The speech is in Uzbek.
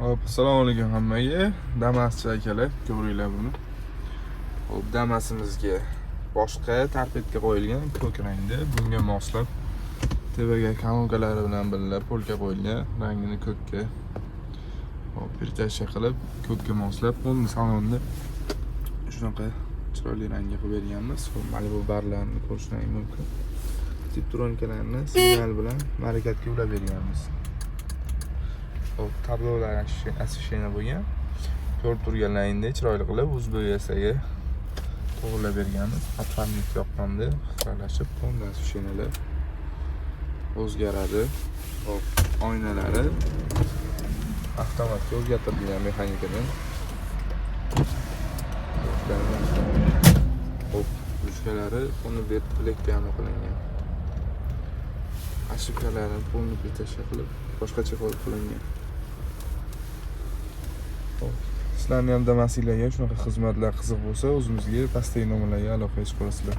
Hop, assalomu alaykum hammaga. Damaschi akalar, ko'ringlar buni. Hop, Damasimizga boshqa tarpetga qo'yilgan ko'k rangda, bunga moslab tevaga kanonkalari bilan birga polka qo'yilgan, rangini ko'kka. Hop, pirtasha qilib, ko'kka moslab, uni salonni shunaqa chiroyli rangga qilib berganmiz. Malibu barlarni ko'rishingiz mumkin. Tiptronkalarni signal bilan harakatga ulab berganmiz. Hop, tablolar asishena bo'lgan. Ko'rib turgan laynda chiroyli qilib o'z bo'yasaga to'g'rilab berganmiz. Atlantik yoqqanda xiralashib, qonda asishenalar o'zgaradi. Hop, oynalari avtomatga o'zgartirilgan mexanikadan. Hop, ruchkalari uni elektrga qilingan. Ashibkalari polni pirtasha qilib, boshqacha qilingan. Sizlarni ham Damaslarga shunaqa xizmatlar qiziq bo'lsa, o'zimizga pastdagi nomerlarga aloqa qilib qo'yasizlar.